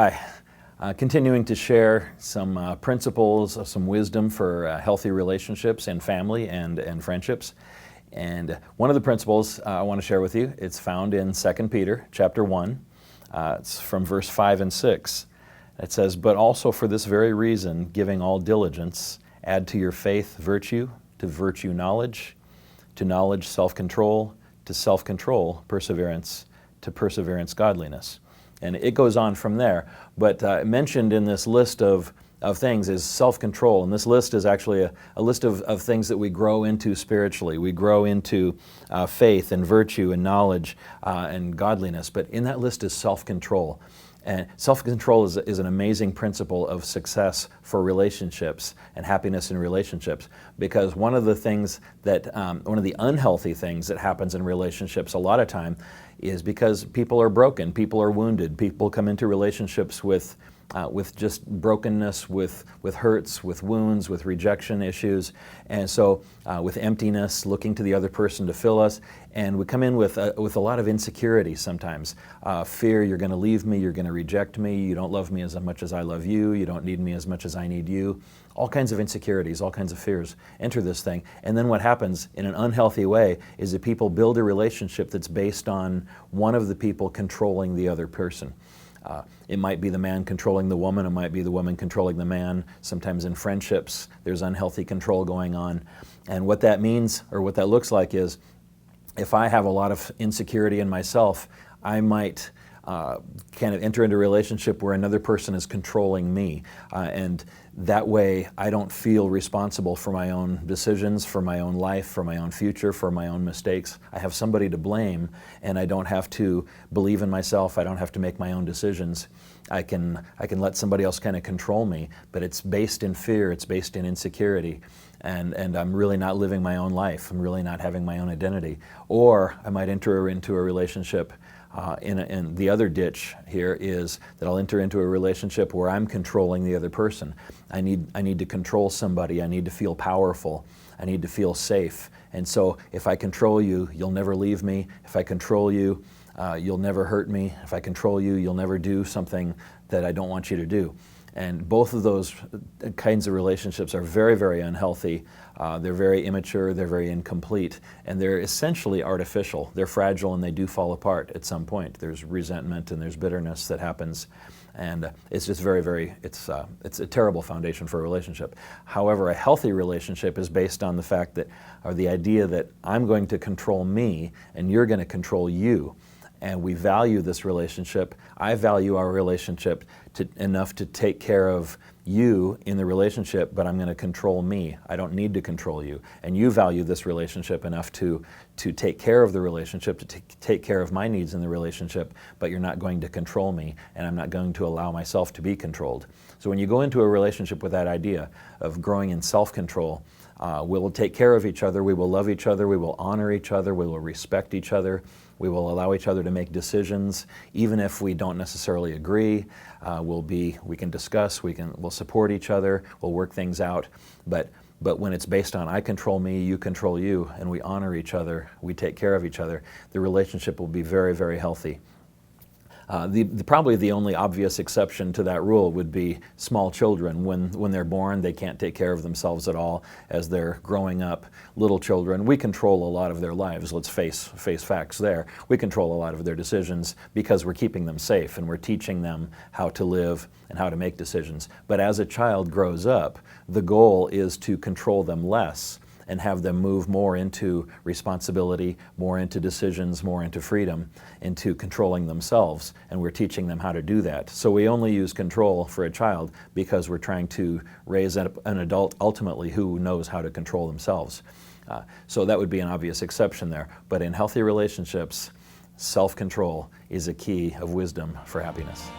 Hi. Continuing to share some principles, some wisdom for healthy relationships and family and friendships. And one of the principles I want to share with you, it's found in 2 Peter chapter 1. It's from verse 5 and 6. It says, "But also for this very reason, giving all diligence, add to your faith virtue, to virtue knowledge, to knowledge self-control, to self-control perseverance, to perseverance godliness." And it goes on from there. But mentioned in this list of things is self-control. And this list is actually a list of things that we grow into spiritually. We grow into faith and virtue and knowledge and godliness. But in that list is self-control. And self-control is an amazing principle of success for relationships and happiness in relationships. Because one of the things that, one of the unhealthy things that happens in relationships a lot of time is because people are broken, people are wounded, people come into relationships with just brokenness, with hurts, with wounds, with rejection issues, and so with emptiness, looking to the other person to fill us, and we come in with a lot of insecurity sometimes. Fear, you're going to leave me, you're going to reject me, you don't love me as much as I love you, you don't need me as much as I need you. All kinds of insecurities, all kinds of fears enter this thing. And then what happens in an unhealthy way is that people build a relationship that's based on one of the people controlling the other person. It might be the man controlling the woman, it might be the woman controlling the man. Sometimes in friendships, there's unhealthy control going on. And what that means, or what that looks like, is if I have a lot of insecurity in myself, I might kind of enter into a relationship where another person is controlling me. And that way I don't feel responsible for my own decisions, for my own life, for my own future, for my own mistakes. I have somebody to blame, and I don't have to believe in myself. I don't have to make my own decisions. I can let somebody else kind of control me, but it's based in fear, it's based in insecurity. And I'm really not living my own life. I'm really not having my own identity. Or I might enter into a relationship in the other ditch here is that I'll enter into a relationship where I'm controlling the other person. I need to control somebody. I need to feel powerful. I need to feel safe. And so if I control you, you'll never leave me. If I control you, you'll never hurt me. If I control you, you'll never do something that I don't want you to do. And both of those kinds of relationships are very, very unhealthy. They're very immature, they're very incomplete, and they're essentially artificial. They're fragile and they do fall apart at some point. There's resentment and there's bitterness that happens, and it's just it's a terrible foundation for a relationship. However, a healthy relationship is based on the fact that, or the idea that I'm going to control me and you're going to control you. And we value this relationship. I value our relationship enough to take care of you in the relationship, but I'm going to control me. I don't need to control you. And you value this relationship enough to take care of the relationship, to take care of my needs in the relationship, but you're not going to control me, and I'm not going to allow myself to be controlled. So when you go into a relationship with that idea of growing in self-control, we will take care of each other, we will love each other, we will honor each other, we will respect each other, we will allow each other to make decisions, even if we don't necessarily agree. We can discuss, we'll support each other, we'll work things out. But when it's based on I control me, you control you, and we honor each other, we take care of each other, the relationship will be very, very healthy. Probably the only obvious exception to that rule would be small children. When they're born, they can't take care of themselves at all. As they're growing up, little children, we control a lot of their lives. Let's face facts there. We control a lot of their decisions because we're keeping them safe and we're teaching them how to live and how to make decisions. But as a child grows up, the goal is to control them less and have them move more into responsibility, more into decisions, more into freedom, into controlling themselves, and we're teaching them how to do that. So we only use control for a child because we're trying to raise an adult ultimately who knows how to control themselves. So that would be an obvious exception there. But in healthy relationships, self-control is a key of wisdom for happiness.